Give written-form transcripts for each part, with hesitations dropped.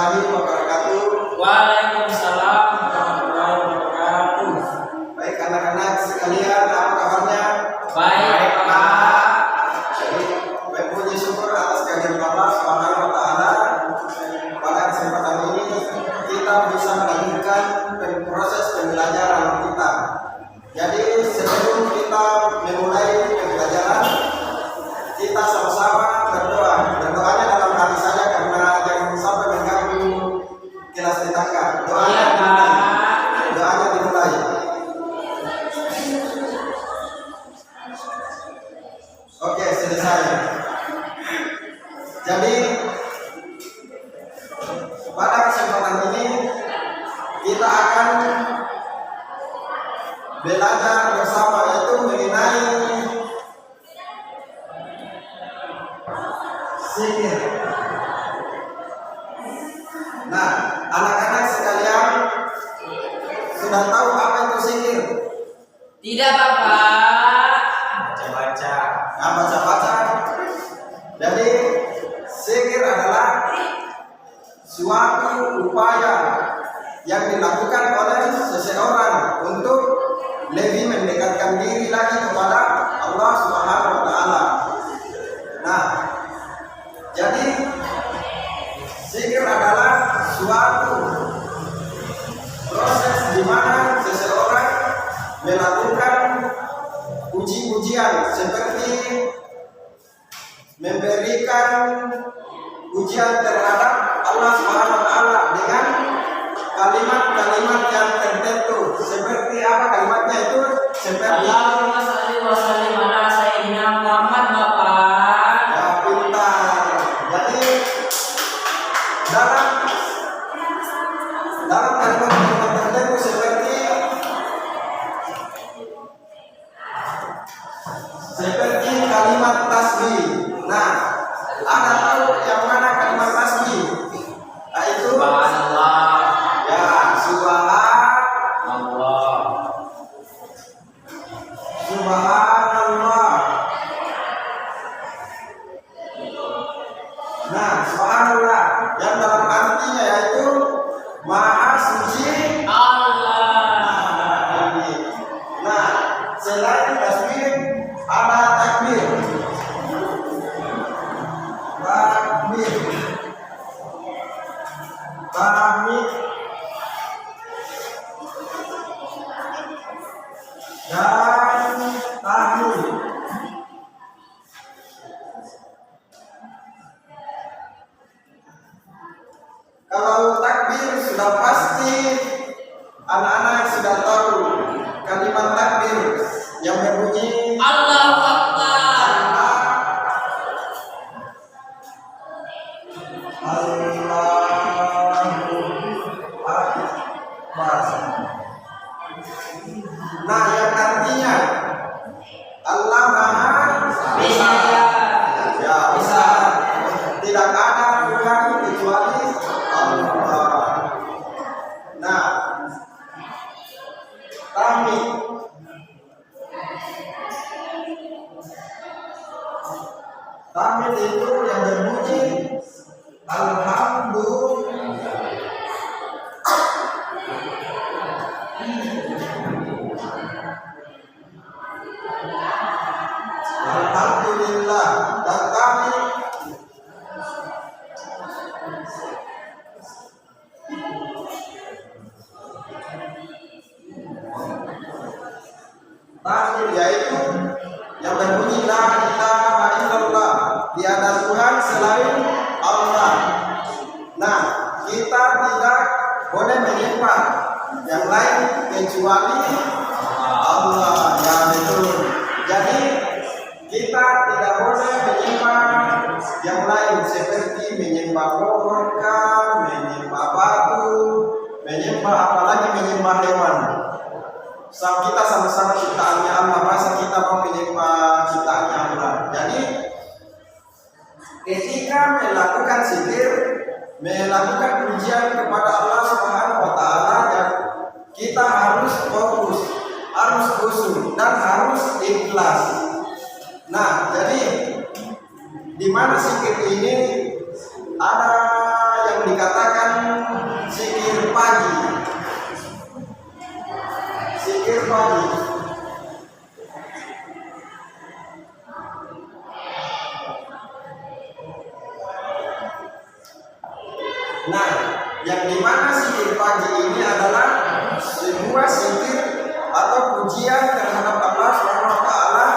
warahmatullahi wabarakatuh. Waalaikumsalam warahmatullahi wabarakatuh. Baik anak-anak sekalian, apa kabarnya? Baik Pak. Jadi, baik puji syukur atas kehadiran Allah Subhanahu wa taala. Pada kesempatan ini kita bisa melanjutkan proses pembelajaran kita. Jadi sebelum kita memulai pembelajaran, kita sama-sama berdoa. Berdoanya dalam hati saja karena jangan sampai mengganggu kelas tetangga. Doanya dimulai. Oke, selesai. Jadi pada kesempatan ini kita akan belajar bersama yaitu mengenai zikir. Nah, anak-anak sekalian sudah tahu apa itu zikir? Tidak Bapak. Baca-baca. Nah, baca-baca. Jadi zikir adalah suatu upaya yang dilakukan oleh seseorang untuk lebih mendekatkan diri lagi kepada Allah Subhanahu wa taala. Nah, jadi zikir adalah suatu proses di mana seseorang melakukan puji-pujian seperti memberikan pujian terhadap Allah Subhanahu wa taala dengan kalimat-kalimat yang tertentu. Seperti apa kalimatnya itu? Seperti Allahumma shalli wa sallim ala sayyidina Muhammad Bapak. ya, pintar. Jadi dalam kalimat-kalimat tertentu seperti kalimat tasbih. Nah, ada tahu yang mana kalimat tasbih? Nah, itu Subhanallah. ya, Allah. Subhanallah. Nah, subhanallah yang dalam artinya yaitu maha suci Allah. Nah, selain tasbih ada takbir. Tahmid dan tahmid. Kalau takbir sudah pasti anak-anak sudah tahu kalimat takbir yang berbunyi Allahu Akbar. Nah, yang artinya Allah Maha Bisa. Ya, bisa. Tidak ada Tuhan kecuali Allah. Nah, tahmid. Tahmid itu yang berbunyi Alhamdulillah. Alhamdulillah. Dan kami tahmid yaitu yang berbunyi la ilaha illallah, tiada Tuhan selain Allah. Nah, kita tidak boleh menyembah yang lain kecuali Allah. Ya, betul. Jadi kita tidak boleh menyembah yang lain seperti menyembah pohon, menyembah batu, menyembah apalagi menyembah hewan. Kita sama-sama ciptaannya Allah, masa kita mau menyembah ciptaannya Allah. Jadi ketika melakukan zikir, melakukan pujian kepada Allah Subhanahu wa taala, kita harus fokus, harus khusyuk dan harus ikhlas. Nah, jadi di mana zikir ini ada yang dikatakan Nah, yang dimana zikir pagi ini adalah sebuah zikir atau pujian terhadap Allah Subhanahu wa taala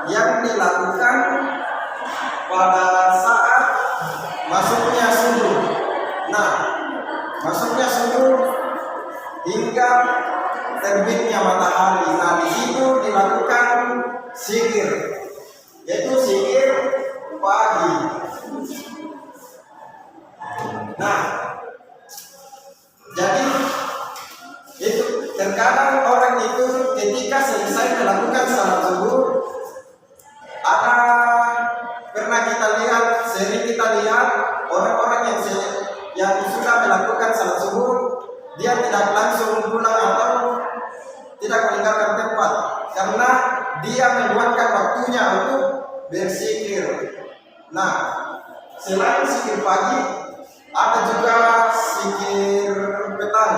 yang dilakukan pada saat masuknya subuh. Nah, masuknya subuh hingga terbitnya matahari. Nah, di situ dilakukan zikir, yaitu zikir pagi. Nah, jadi itu terkadang orang itu ketika selesai melakukan salat subuh, ada pernah kita lihat, sering kita lihat orang-orang yang sudah melakukan salat subuh, dia tidak langsung pulang atau tidak meninggalkan tempat karena dia meluangkan waktunya untuk berzikir. Nah, selain zikir pagi, ada juga zikir petang.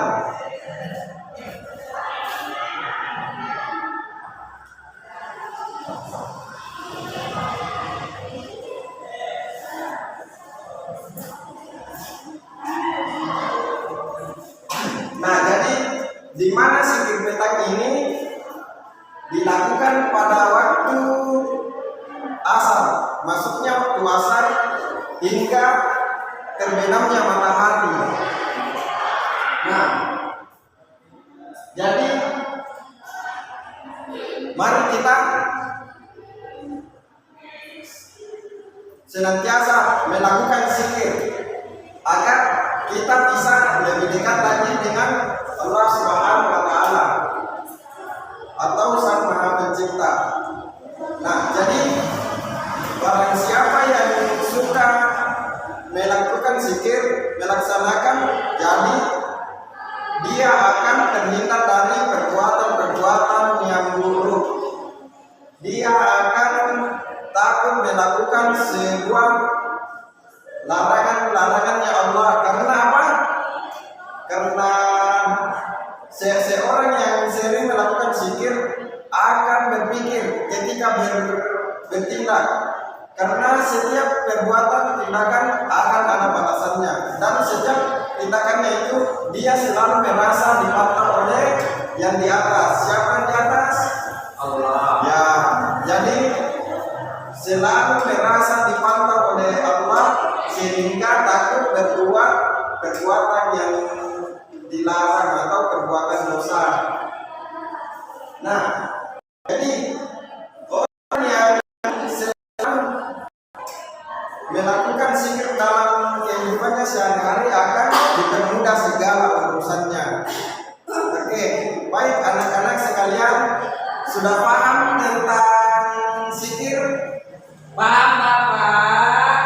Nah, jadi di mana zikir petang ini dilakukan pada waktu asar, masuknya waktu asar hingga terbenamnya matahari. Nah, jadi mari kita senantiasa melakukan zikir agar kita bisa lebih dekat lagi dengan Allah Subhanahu wa taala atau Sang Maha Pencipta. Nah, jadi barang siapa yang suka melakukan zikir, melaksanakan, jadi dia akan terhindar dari perbuatan-perbuatan yang buruk. Dia akan takut melakukan sebuah larangan-larangannya Allah. Karena apa? Karena seorang yang sering melakukan zikir akan berpikir ketika bertindak, karena setiap perbuatan tindakan akan ada batasannya, dan setiap tindakannya itu dia selalu merasa dipantau oleh yang di atas. Siapa yang di atas? Allah. Ya, jadi selalu merasa dipantau oleh Allah sehingga takut berbuat perbuatan yang dilarang atau perbuatan dosa. Nah, jadi orang yang melakukan zikir dalam kehidupannya sehari-hari akan dipermudah segala urusannya. Oke, baik anak-anak sekalian, sudah paham tentang zikir? Paham, Bapak.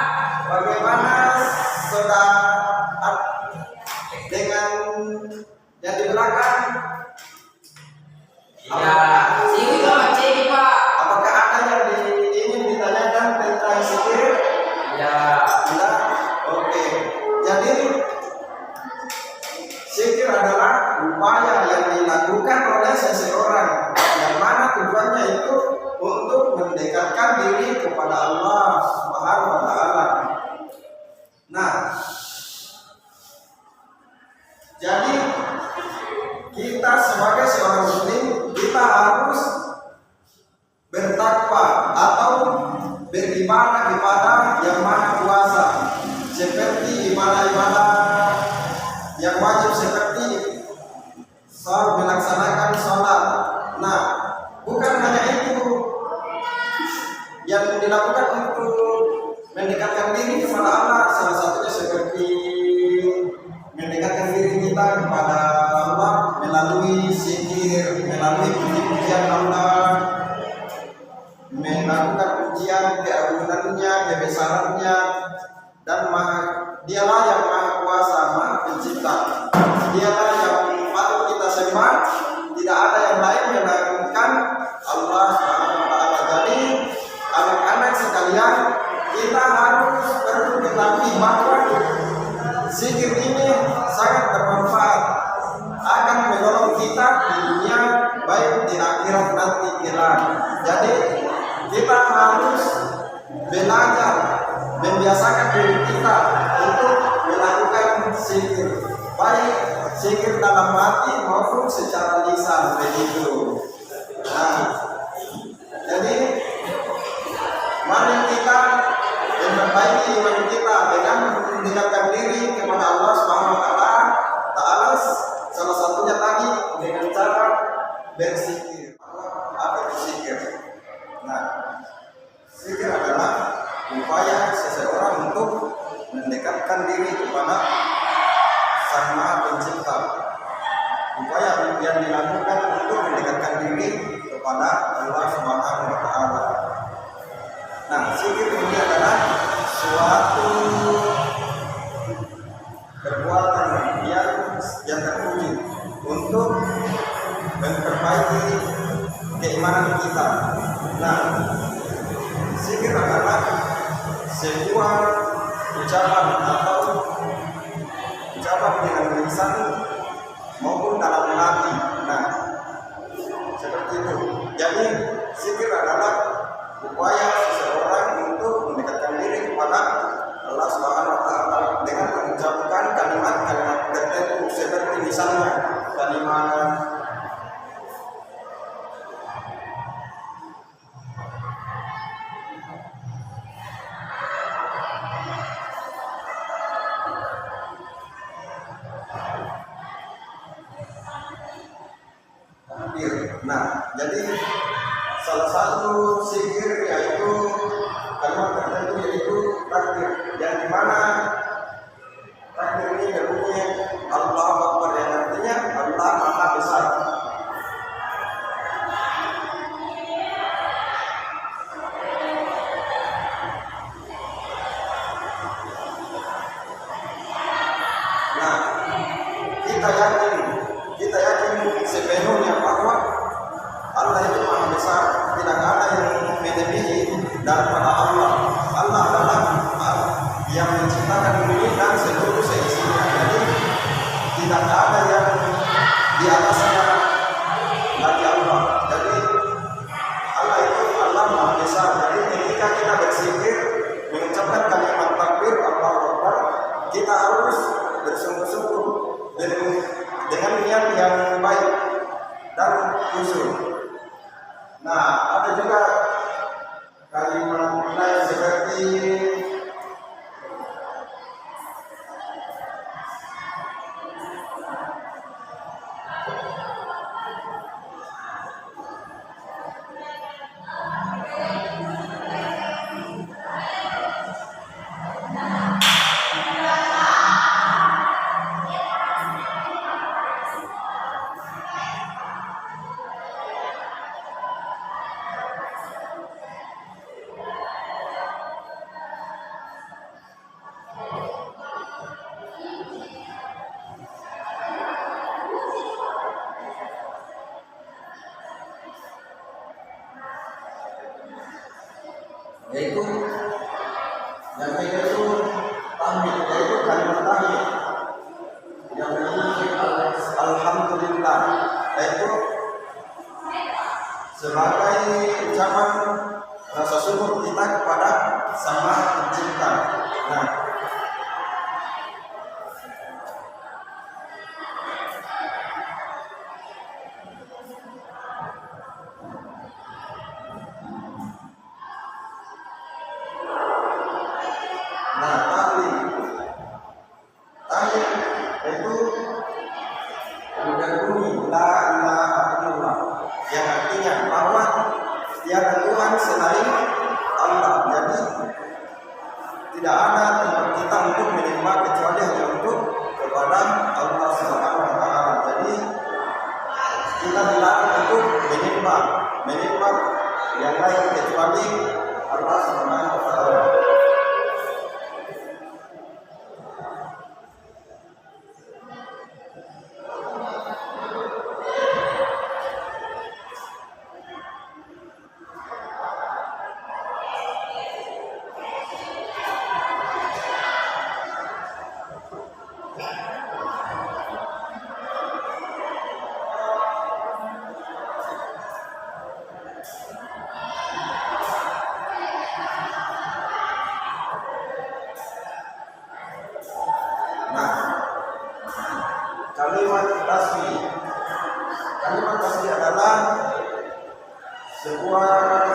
Bagaimana saudara dengan yang di belakang? Ya, zikir macam Pak. Apakah ada yang ingin ditanyakan tentang zikir? Ya. Tidak? Oke. Jadi zikir adalah upaya yang dilakukan oleh seseorang yang mana tujuannya itu untuk mendekatkan diri kepada Allah Subhanahu wa taala. Nah, jadi kita sebagai seorang muslim, kita harus bertakwa atau beribadah kepada Yang Maha Kuasa, seperti ibadah-ibadah yang wajib seperti melaksanakan sholat. Nah, bukan hanya itu yang dilakukan untuk mendekatkan diri kepada Allah, salah satunya seperti mendekatkan diri kita kepada Allah melalui zikir, melalui puji-pujian Allah, melakukan pujian keagungannya, kebesarannya, dan dialah yang Maha Kuasa, Maha Pencipta. Dialah yang patut kita sembah, tidak ada yang lain melainkan Allah Subhanahu wa taala. Jadi anak-anak sekalian, kita harus perlu ketahui bahwa zikir ini sangat bermanfaat, akan menolong kita di dunia baik di akhirat nanti kelak. Jadi kita harus belajar membiasakan diri kita untuk melakukan zikir. berzikir, baik zikir dalam hati maupun secara lisan begitu. Nah, jadi mari kita memperbaiki iman kita dengan mendekatkan diri kepada Allah Subhanahu wa taala. Salah satunya tadi dengan cara berzikir. Apa itu zikir? Nah, zikir adalah upaya seseorang untuk mendekatkan diri kepada Sang Maha Pencipta. Upaya yang dilakukan untuk mendekatkan diri kepada Allah Subhanahu wa taala. Nah, zikir ini adalah suatu perbuatan yang terpuji untuk memperbaiki keimanan kita. Nah, zikir adalah sebuah ucapan atau ucapan dengan lisan maupun dalam hati. Nah, seperti itu. Jadi zikir adalah upaya seseorang untuk mendekatkan diri kepada Allah Subhanahu wa taala dengan mengucapkan kalimat-kalimat tertentu seperti misalnya kalimat takbir. Nah, jadi salah satu zikir yaitu kalimat tertentu yaitu takbir, yang dimana takbir ini berbunyi Allahu Akbar, yang artinya Allah Maha Besar. Nah, kita yakin sepenuhnya bahwa Allah itu Maha Besar, tidak ada yang melebihi daripada Allah. Allah adalah yang menciptakan bumi dan seluruh seisinya. Jadi tidak ada yang di atasnya lagi Allah. Jadi Allah itu Allah Maha Besar. Jadi ketika kita berzikir mengucapkan kalimat takbir Allahu Akbar, kita harus bersungguh-sungguh dengan niat yang baik dan khusyuk. Nah, ada juga kalimat lain seperti yaitu yang yaitu tahmid, yaitu kalimat tahmid yang berbunyi alhamdulillah, yaitu sebagai ucapan rasa syukur kita kepada Sang Maha Pencipta. Tahlil itu berbunyi la ilaha illallah, yang artinya bahwa tiada Tuhan selain Allah. Jadi tidak ada tempat kita untuk menyembah kecuali hanya untuk kepada Allah Subhanahu wa taala. Jadi kita dilarang untuk menyembah yang lain kecuali Allah Subhanahu wa taala. sebuah